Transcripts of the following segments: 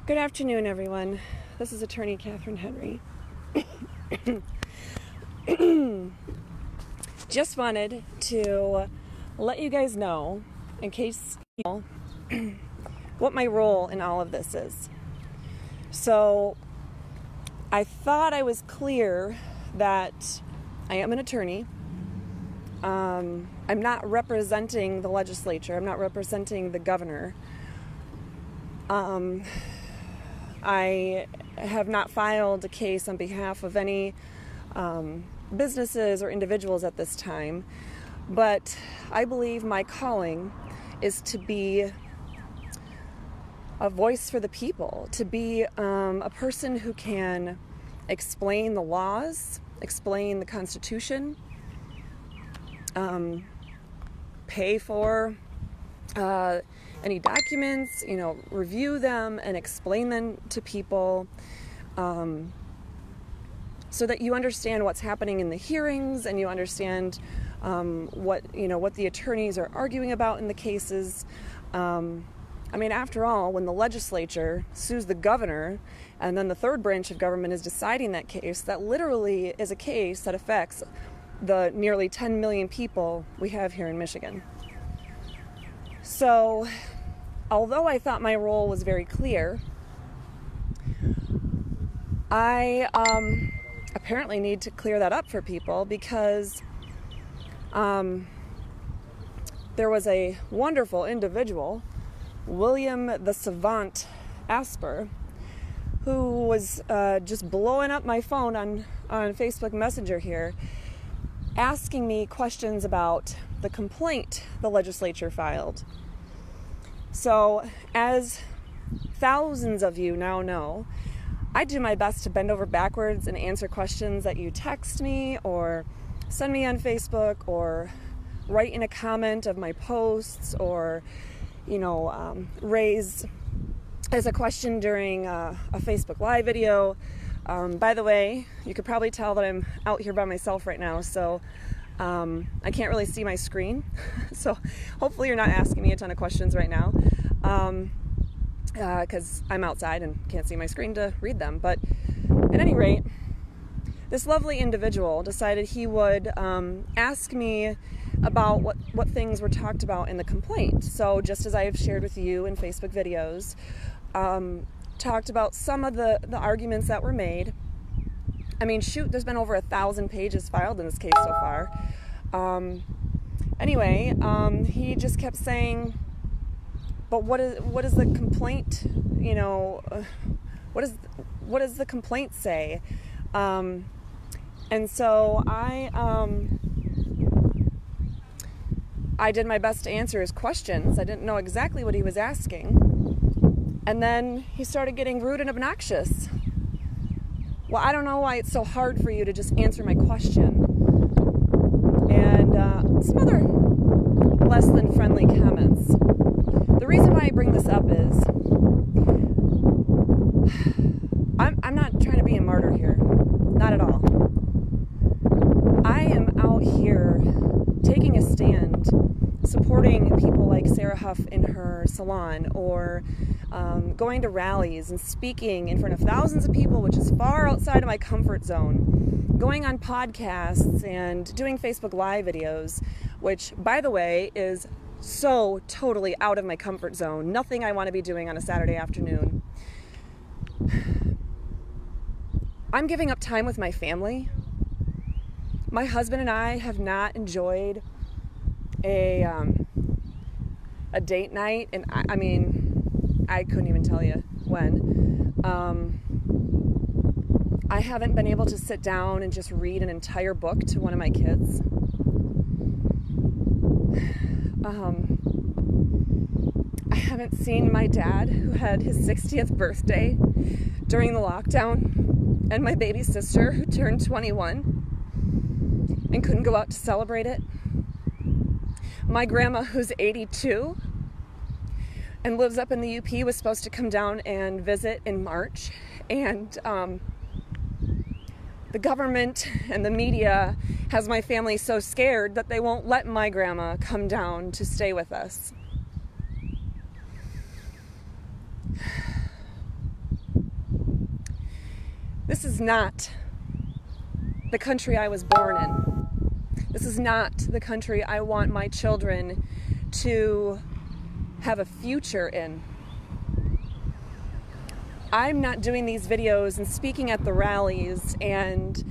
Good afternoon, everyone. This is Attorney Catherine Henry. Just wanted to let you guys know, in case you know, what my role in all of this is. So, I thought I was clear that I am an attorney. I'm not representing the legislature. I'm not representing the governor. I have not filed a case on behalf of any businesses or individuals at this time, but I believe my calling is to be a voice for the people, to be a person who can explain the laws, explain the Constitution, pay for any documents, review them and explain them to people, so that you understand what's happening in the hearings and you understand what the attorneys are arguing about in the cases. After all, when the legislature sues the governor and then the third branch of government is deciding that case, that literally is a case that affects the nearly 10 million people we have here in Michigan. So, although I thought my role was very clear, I apparently need to clear that up for people because there was a wonderful individual, William the Savant Asper, who was just blowing up my phone on Facebook Messenger here, asking me questions about the complaint the legislature filed. So, as thousands of you now know, I do my best to bend over backwards and answer questions that you text me or send me on Facebook or write in a comment of my posts or, raise as a question during a Facebook Live video. By the way, you could probably tell that I'm out here by myself right now, so I can't really see my screen. So hopefully you're not asking me a ton of questions right now, because I'm outside and can't see my screen to read them. But at any rate, this lovely individual decided he would ask me about what things were talked about in the complaint. So just as I have shared with you in Facebook videos, talked about some of the arguments that were made. There's been over 1,000 pages filed in this case so far. He just kept saying, but what is the complaint, what does the complaint say? And so I did my best to answer his questions. I didn't know exactly what he was asking. And then he started getting rude and obnoxious. Well, I don't know why it's so hard for you to just answer my question. And some other less than friendly comments. The reason why I bring this up is I'm not trying to be a martyr here. Not at all. I am out here taking a stand, supporting people like Sarah Huff in her salon, or going to rallies and speaking in front of thousands of people, which is far outside of my comfort zone, going on podcasts and doing Facebook Live videos, which, by the way, is so totally out of my comfort zone. Nothing I want to be doing on a Saturday afternoon. I'm giving up time with my family. My husband and I have not enjoyed a date night, and I couldn't even tell you when. I haven't been able to sit down and just read an entire book to one of my kids. I haven't seen my dad, who had his 60th birthday during the lockdown, and my baby sister, who turned 21 and couldn't go out to celebrate it. My grandma, who's 82 and lives up in the UP, was supposed to come down and visit in March, and the government and the media has my family so scared that they won't let my grandma come down to stay with us. This is not the country I was born in. This is not the country I want my children to have a future in. I'm not doing these videos and speaking at the rallies and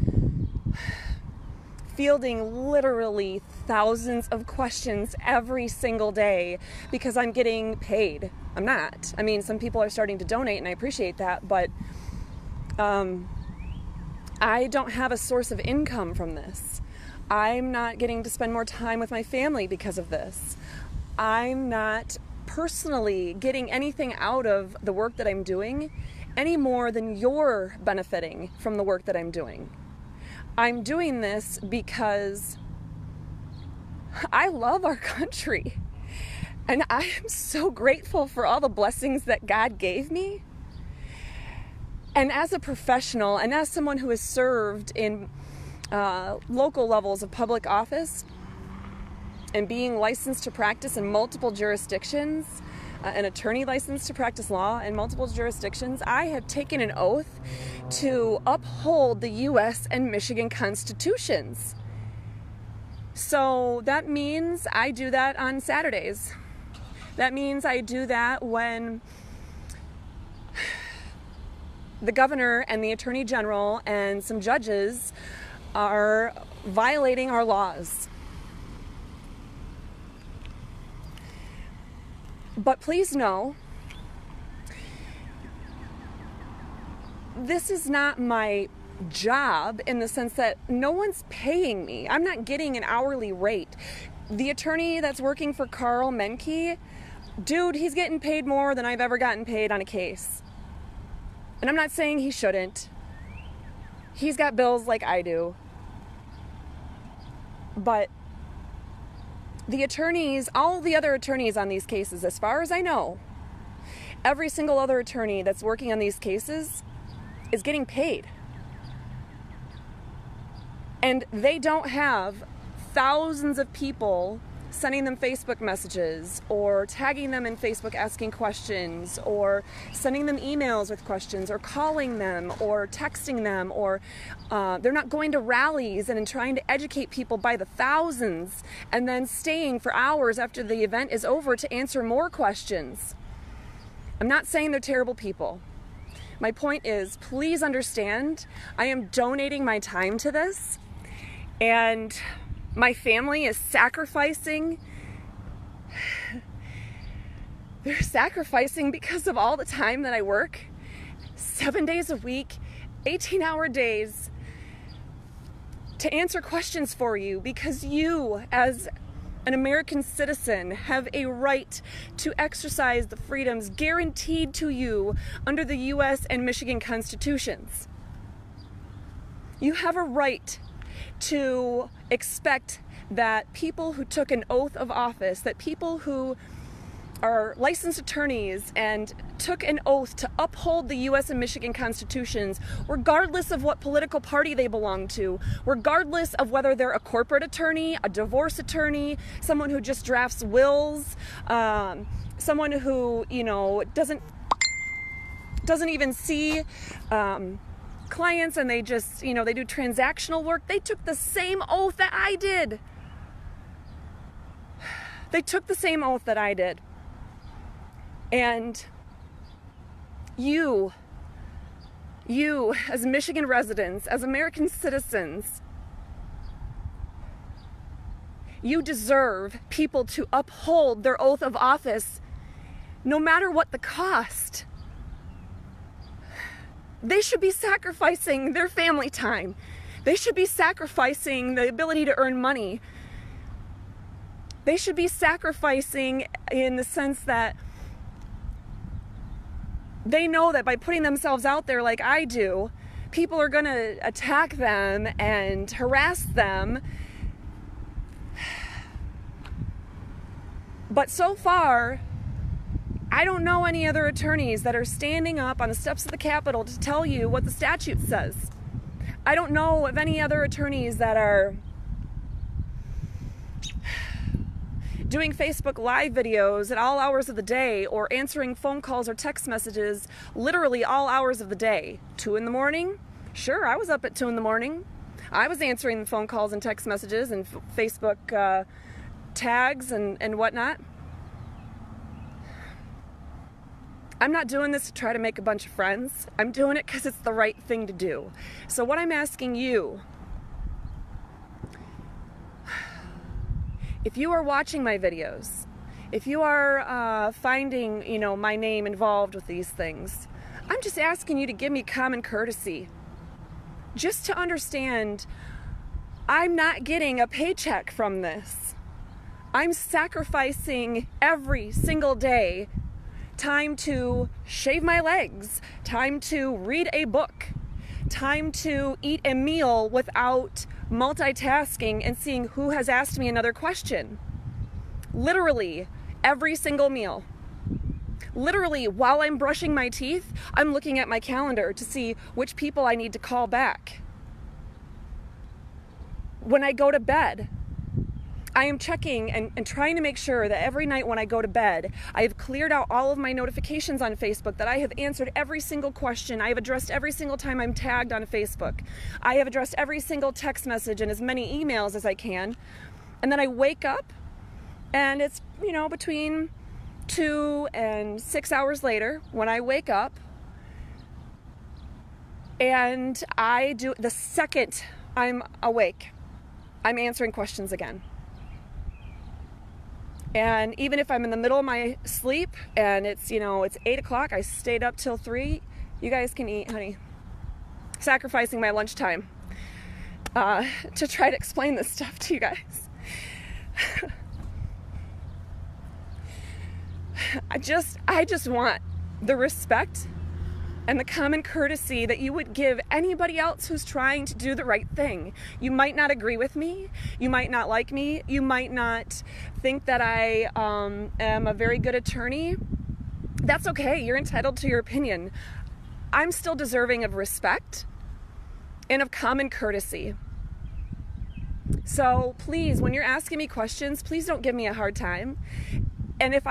fielding literally thousands of questions every single day because I'm getting paid. I'm not. I mean, some people are starting to donate and I appreciate that, but I don't have a source of income from this. I'm not getting to spend more time with my family because of this. I'm not personally getting anything out of the work that I'm doing any more than you're benefiting from the work that I'm doing. I'm doing this because I love our country and I am so grateful for all the blessings that God gave me. And as a professional and as someone who has served in local levels of public office and being licensed to practice in multiple jurisdictions, an attorney licensed to practice law in multiple jurisdictions, I have taken an oath to uphold the U.S. and Michigan constitutions. So that means I do that on Saturdays. That means I do that when the governor and the attorney general and some judges are violating our laws. But please know, this is not my job in the sense that no one's paying me. I'm not getting an hourly rate. The attorney that's working for Carl Menke, dude, he's getting paid more than I've ever gotten paid on a case. And I'm not saying he shouldn't. He's got bills like I do. But the attorneys, all the other attorneys on these cases, as far as I know, every single other attorney that's working on these cases is getting paid. And they don't have thousands of people sending them Facebook messages or tagging them in Facebook asking questions or sending them emails with questions or calling them or texting them, or they're not going to rallies and trying to educate people by the thousands and then staying for hours after the event is over to answer more questions. I'm not saying they're terrible people. My point is, please understand, I am donating my time to this, and my family is sacrificing. They're sacrificing because of all the time that I work, 7 days a week, 18-hour days, to answer questions for you, because you, as an American citizen, have a right to exercise the freedoms guaranteed to you under the U.S. and Michigan constitutions. You have a right to expect that people who took an oath of office, that people who are licensed attorneys and took an oath to uphold the U.S. and Michigan constitutions, regardless of what political party they belong to, regardless of whether they're a corporate attorney, a divorce attorney, someone who just drafts wills, someone who, doesn't even see clients and they just, they do transactional work. They took the same oath that I did. They took the same oath that I did. And you as Michigan residents, as American citizens, you deserve people to uphold their oath of office no matter what the cost. They should be sacrificing their family time. They should be sacrificing the ability to earn money. They should be sacrificing in the sense that they know that by putting themselves out there like I do, people are going to attack them and harass them. But so far, I don't know any other attorneys that are standing up on the steps of the Capitol to tell you what the statute says. I don't know of any other attorneys that are doing Facebook Live videos at all hours of the day or answering phone calls or text messages literally all hours of the day. 2 in the morning, Sure, I was up at 2 in the morning. I was answering the phone calls and text messages and Facebook tags and whatnot. I'm not doing this to try to make a bunch of friends. I'm doing it because it's the right thing to do. So what I'm asking you, if you are watching my videos, if you are finding, my name involved with these things, I'm just asking you to give me common courtesy. Just to understand, I'm not getting a paycheck from this. I'm sacrificing every single day time to shave my legs, time to read a book, time to eat a meal without multitasking and seeing who has asked me another question. Literally, every single meal. Literally, while I'm brushing my teeth, I'm looking at my calendar to see which people I need to call back. When I go to bed, I am checking and trying to make sure that every night when I go to bed, I have cleared out all of my notifications on Facebook, that I have answered every single question. I have addressed every single time I'm tagged on Facebook. I have addressed every single text message and as many emails as I can. And then I wake up, and it's, between 2 and 6 hours later when I wake up, and the second I'm awake, I'm answering questions again. And even if I'm in the middle of my sleep and it's 8 o'clock, I stayed up till 3, you guys can eat, honey. Sacrificing my lunchtime to try to explain this stuff to you guys. I just want the respect and the common courtesy that you would give anybody else who's trying to do the right thing. You might not agree with me. You might not like me. You might not think that I am a very good attorney. That's okay. You're entitled to your opinion. I'm still deserving of respect and of common courtesy. So please, when you're asking me questions, please don't give me a hard time. And if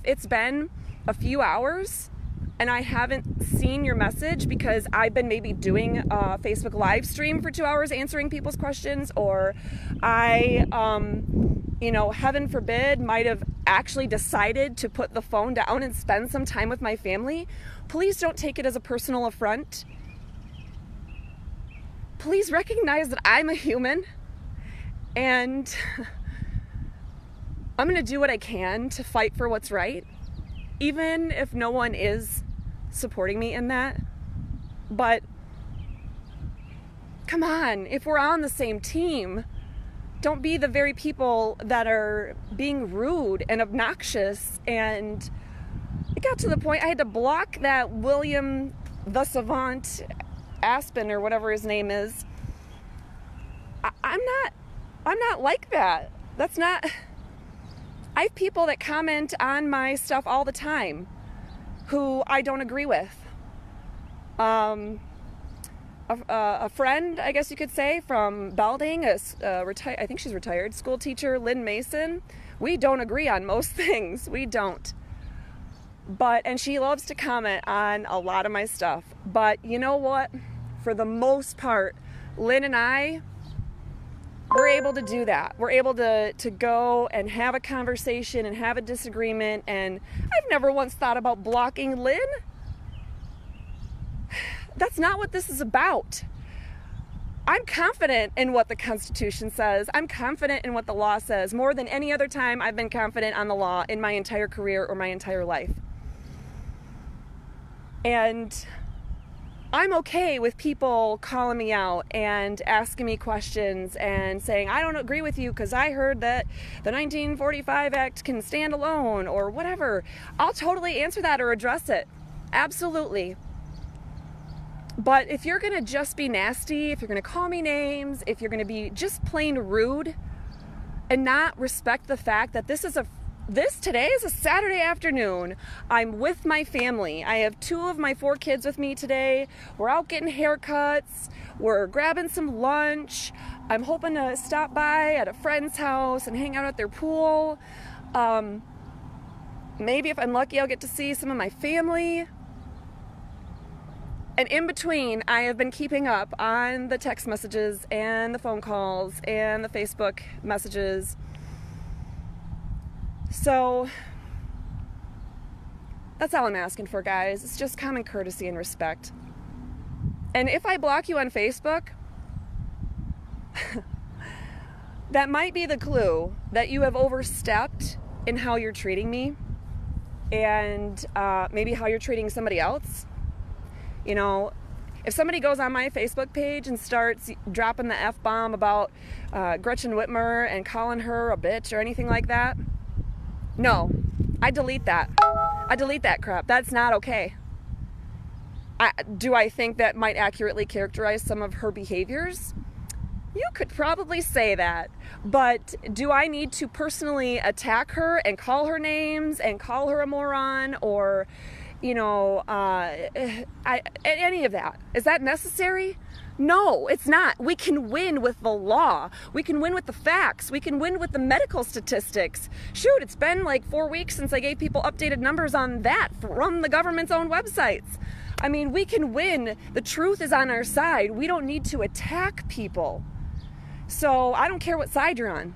it's been a few hours and I haven't seen your message because I've been maybe doing a Facebook live stream for 2 hours answering people's questions, or I, heaven forbid, might have actually decided to put the phone down and spend some time with my family, please don't take it as a personal affront. Please recognize that I'm a human, and I'm going to do what I can to fight for what's right, even if no one is supporting me in that. But come on, if we're on the same team, don't be the very people that are being rude and obnoxious. And it got to the point I had to block that William the Savant Aspen, or whatever his name is. I'm not like that. That's not... I have people that comment on my stuff all the time who I don't agree with. A friend, I guess you could say, from Belding, I think she's retired, school teacher, Lynn Mason. We don't agree on most things. We don't. And she loves to comment on a lot of my stuff. But you know what? For the most part, Lynn and I, we're able to do that. We're able to go and have a conversation and have a disagreement. And I've never once thought about blocking Lynn. That's not what this is about. I'm confident in what the Constitution says. I'm confident in what the law says. More than any other time I've been confident on the law in my entire career or my entire life. And I'm okay with people calling me out and asking me questions and saying, I don't agree with you because I heard that the 1945 Act can stand alone, or whatever. I'll totally answer that or address it. Absolutely. But if you're going to just be nasty, if you're going to call me names, if you're going to be just plain rude and not respect the fact that today is a Saturday afternoon. I'm with my family. I have 2 of my 4 kids with me today. We're out getting haircuts. We're grabbing some lunch. I'm hoping to stop by at a friend's house and hang out at their pool. Maybe if I'm lucky, I'll get to see some of my family. And in between, I have been keeping up on the text messages and the phone calls and the Facebook messages. So that's all I'm asking for, guys. It's just common courtesy and respect. And if I block you on Facebook, that might be the clue that you have overstepped in how you're treating me and maybe how you're treating somebody else. You know, if somebody goes on my Facebook page and starts dropping the F-bomb about Gretchen Whitmer and calling her a bitch or anything like that, no, I delete that. I delete that crap. That's not okay. Do I think that might accurately characterize some of her behaviors? You could probably say that. But do I need to personally attack her and call her names and call her a moron or, you know, any of that? Is that necessary? No, it's not. We can win with the law. We can win with the facts. We can win with the medical statistics. Shoot, it's been like 4 weeks since I gave people updated numbers on that from the government's own websites. I mean, we can win. The truth is on our side. We don't need to attack people. So I don't care what side you're on.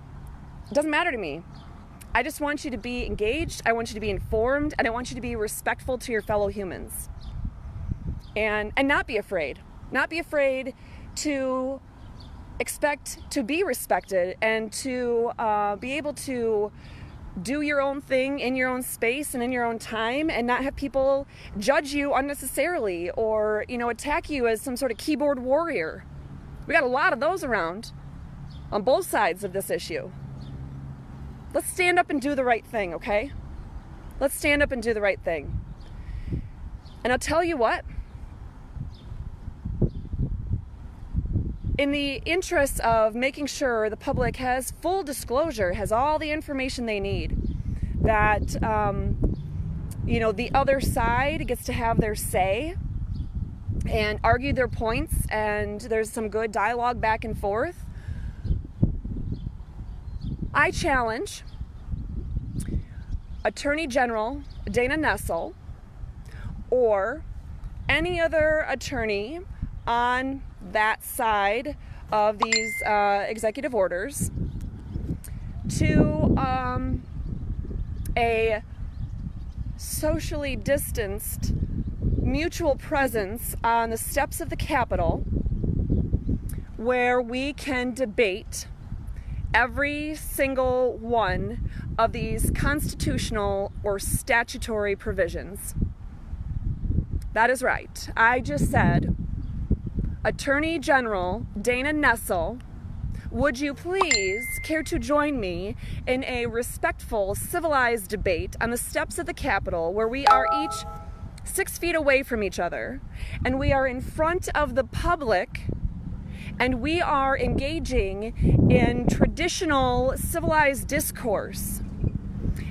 It doesn't matter to me. I just want you to be engaged. I want you to be informed. And I want you to be respectful to your fellow humans. And not be afraid. Not be afraid to expect to be respected and to be able to do your own thing in your own space and in your own time and not have people judge you unnecessarily or, you know, attack you as some sort of keyboard warrior. We got a lot of those around on both sides of this issue. Let's stand up and do the right thing, okay? Let's stand up and do the right thing. And I'll tell you what, in the interest of making sure the public has full disclosure, has all the information they need, that, you know, the other side gets to have their say and argue their points, and there's some good dialogue back and forth, I challenge Attorney General Dana Nessel or any other attorney on that side of these executive orders to a socially distanced mutual presence on the steps of the Capitol where we can debate every single one of these constitutional or statutory provisions. That is right. I just said, Attorney General Dana Nessel, would you please care to join me in a respectful, civilized debate on the steps of the Capitol where we are each 6 feet away from each other and we are in front of the public and we are engaging in traditional civilized discourse.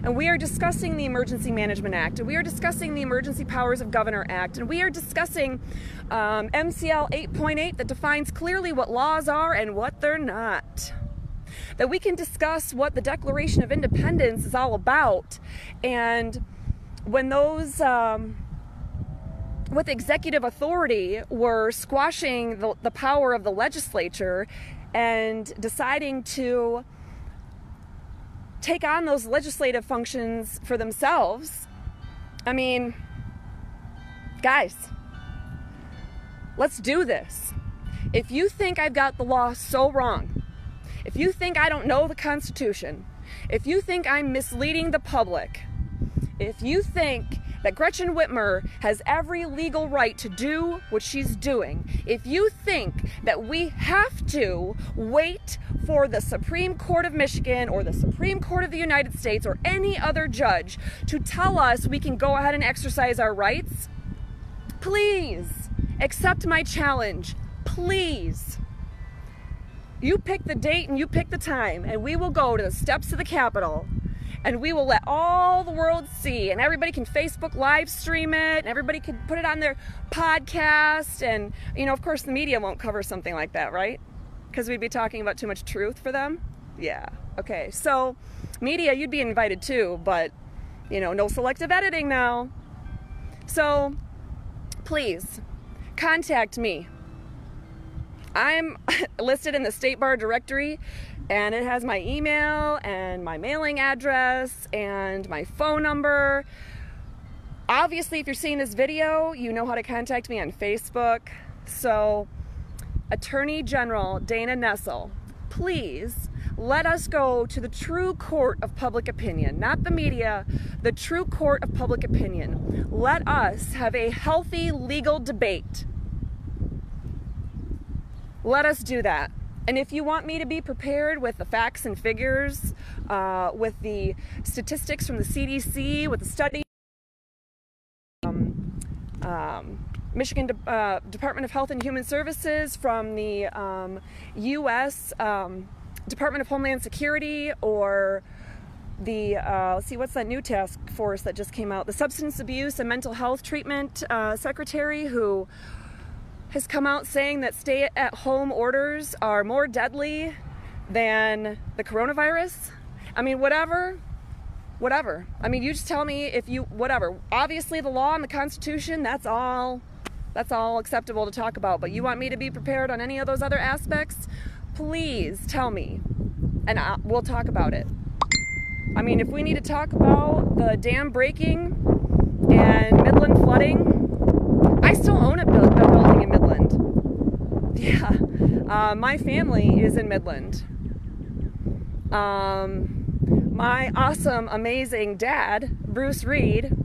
And we are discussing the Emergency Management Act, and we are discussing the Emergency Powers of Governor Act, and we are discussing MCL 8.8 that defines clearly what laws are and what they're not. That we can discuss what the Declaration of Independence is all about, and when those with executive authority were squashing the power of the legislature and deciding to take on those legislative functions for themselves. I mean, guys, let's do this. If you think I've got the law so wrong, if you think I don't know the Constitution, if you think I'm misleading the public, if you think that Gretchen Whitmer has every legal right to do what she's doing, if you think that we have to wait for the Supreme Court of Michigan or the Supreme Court of the United States or any other judge to tell us we can go ahead and exercise our rights, please accept my challenge. Please. You pick the date and you pick the time, and we will go to the steps of the Capitol. And we will let all the world see, and everybody can Facebook live stream it, and everybody can put it on their podcast, and, you know, of course the media won't cover something like that, right? Because we'd be talking about too much truth for them? Yeah, okay. So, media, you'd be invited too, but, you know, no selective editing now. So, please, contact me. I'm listed in the State Bar directory, and it has my email and my mailing address and my phone number. Obviously, if you're seeing this video, you know how to contact me on Facebook. So, Attorney General Dana Nessel, please let us go to the true court of public opinion, not the media, the true court of public opinion. Let us have a healthy legal debate. Let us do that. And if you want me to be prepared with the facts and figures, with the statistics from the CDC, with the study, Michigan Department of Health and Human Services, from the U.S. Department of Homeland Security, or the, let's see, what's that new task force that just came out? The Substance Abuse and Mental Health Treatment Secretary, who has come out saying that stay-at-home orders are more deadly than the coronavirus. I mean, whatever. I mean, you just tell me if you, whatever. Obviously, the law and the Constitution, that's all acceptable to talk about. But you want me to be prepared on any of those other aspects? Please tell me, and we'll talk about it. I mean, if we need to talk about the dam breaking and Midland flooding, I still own a building in Midland. Yeah, my family is in Midland. My awesome, amazing dad, Bruce Reed,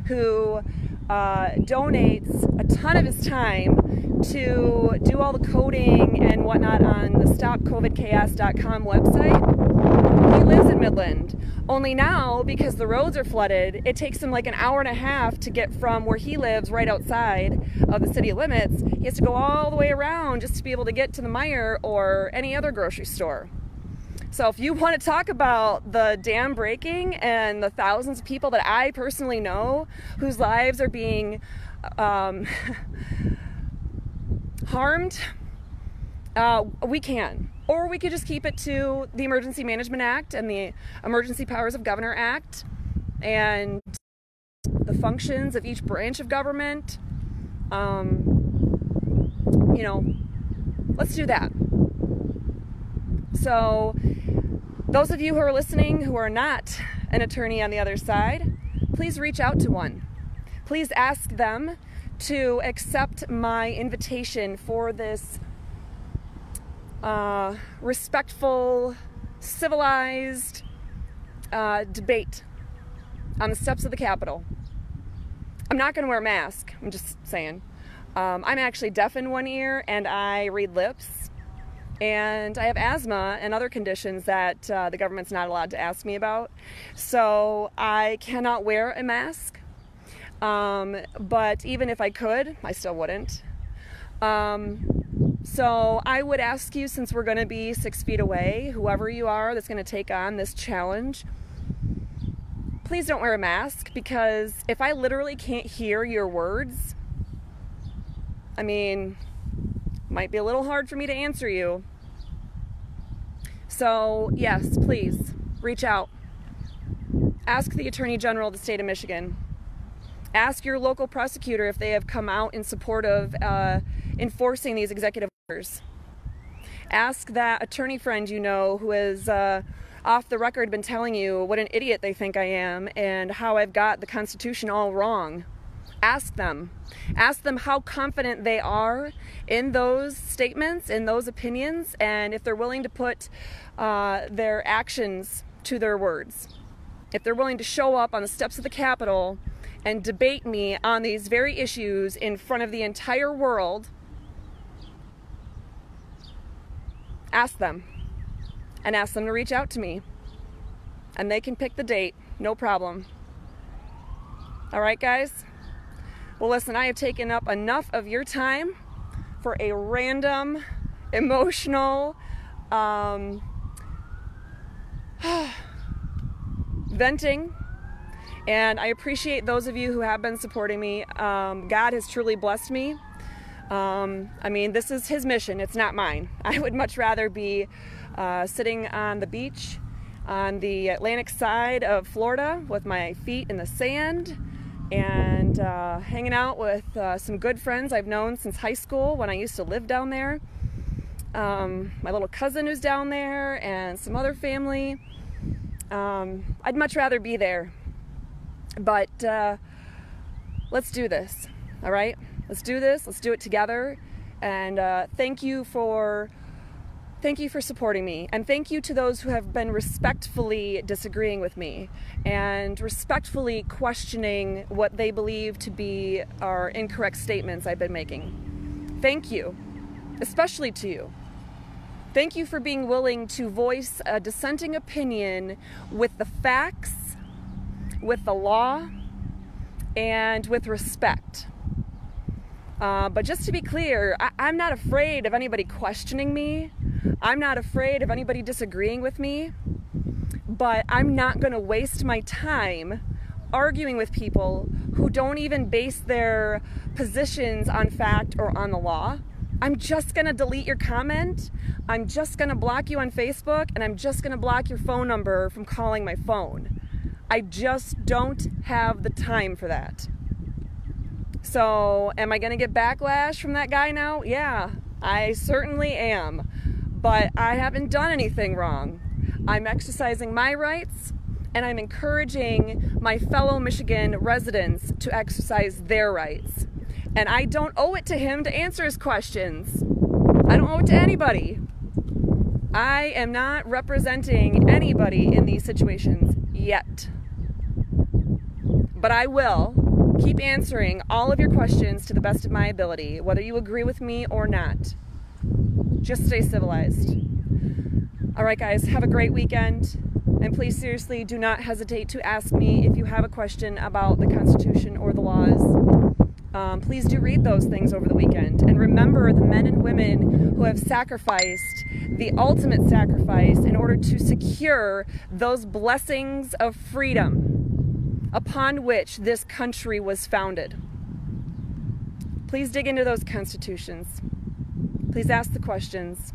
who donates a ton of his time to do all the coding and whatnot on the StopCovidChaos.com website. He lives in Midland. Only now, because the roads are flooded, it takes him like an hour and a half to get from where he lives right outside of the city limits. He has to go all the way around just to be able to get to the Meijer or any other grocery store. So if you want to talk about the dam breaking and the thousands of people that I personally know whose lives are being harmed, we can. Or we could just keep it to the Emergency Management Act and the Emergency Powers of Governor Act and the functions of each branch of government. You know, let's do that. So, those of you who are listening who are not an attorney on the other side, please reach out to one. Please ask them to accept my invitation for this respectful, civilized debate on the steps of the Capitol. I'm not going to wear a mask, I'm just saying. I'm actually deaf in one ear and I read lips, and I have asthma and other conditions that the government's not allowed to ask me about, so I cannot wear a mask. But even if I could, I still wouldn't. So I would ask you, since we're going to be 6 feet away, whoever you are that's going to take on this challenge, please don't wear a mask, because if I literally can't hear your words, I mean, might be a little hard for me to answer you. So yes, please reach out. Ask the Attorney General of the state of Michigan. Ask your local prosecutor if they have come out in support of enforcing these executive orders. Ask that attorney friend you know who has off the record been telling you what an idiot they think I am and how I've got the Constitution all wrong. Ask them. Ask them how confident they are in those statements, in those opinions, and if they're willing to put their actions to their words. If they're willing to show up on the steps of the Capitol and debate me on these very issues in front of the entire world, ask them. And ask them to reach out to me. And they can pick the date, no problem. All right, guys? Well, listen, I have taken up enough of your time for a random, emotional, venting. And I appreciate those of you who have been supporting me. God has truly blessed me. I mean, this is His mission. It's not mine. I would much rather be sitting on the beach on the Atlantic side of Florida with my feet in the sand, and hanging out with some good friends I've known since high school when I used to live down there. My little cousin who's down there and some other family. I'd much rather be there, but let's do this, all right? Let's do this. Let's do it together. And thank you for supporting me, and thank you to those who have been respectfully disagreeing with me and respectfully questioning what they believe to be our incorrect statements I've been making. Thank you, especially to you. Thank you for being willing to voice a dissenting opinion with the facts, with the law, and with respect. But just to be clear, I'm not afraid of anybody questioning me. I'm not afraid of anybody disagreeing with me. But I'm not going to waste my time arguing with people who don't even base their positions on fact or on the law. I'm just going to delete your comment. I'm just going to block you on Facebook, and I'm just going to block your phone number from calling my phone. I just don't have the time for that. So, am I going to get backlash from that guy now? Yeah, I certainly am. But I haven't done anything wrong. I'm exercising my rights, and I'm encouraging my fellow Michigan residents to exercise their rights. And I don't owe it to him to answer his questions. I don't owe it to anybody. I am not representing anybody in these situations yet. But I will keep answering all of your questions to the best of my ability, whether you agree with me or not. Just stay civilized. All right, guys, have a great weekend. And please, seriously, do not hesitate to ask me if you have a question about the Constitution or the laws. Please do read those things over the weekend. And remember the men and women who have sacrificed the ultimate sacrifice in order to secure those blessings of freedom upon which this country was founded. Please dig into those constitutions. Please ask the questions.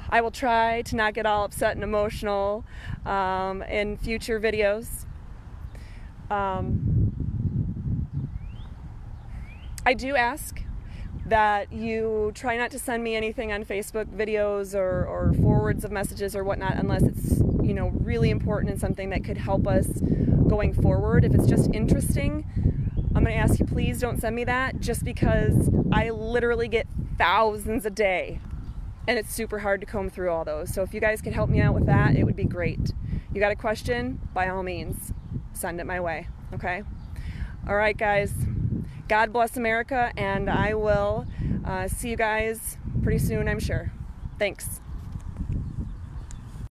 I will try to not get all upset and emotional in future videos. I do ask that you try not to send me anything on Facebook, videos or forwards of messages or whatnot, unless it's, you know, really important and something that could help us going forward. If it's just interesting, I'm going to ask you, please don't send me that, just because I literally get thousands a day and it's super hard to comb through all those. So if you guys could help me out with that, it would be great. You got a question? By all means, send it my way, okay? All right, guys. God bless America, and I will see you guys pretty soon, I'm sure. Thanks.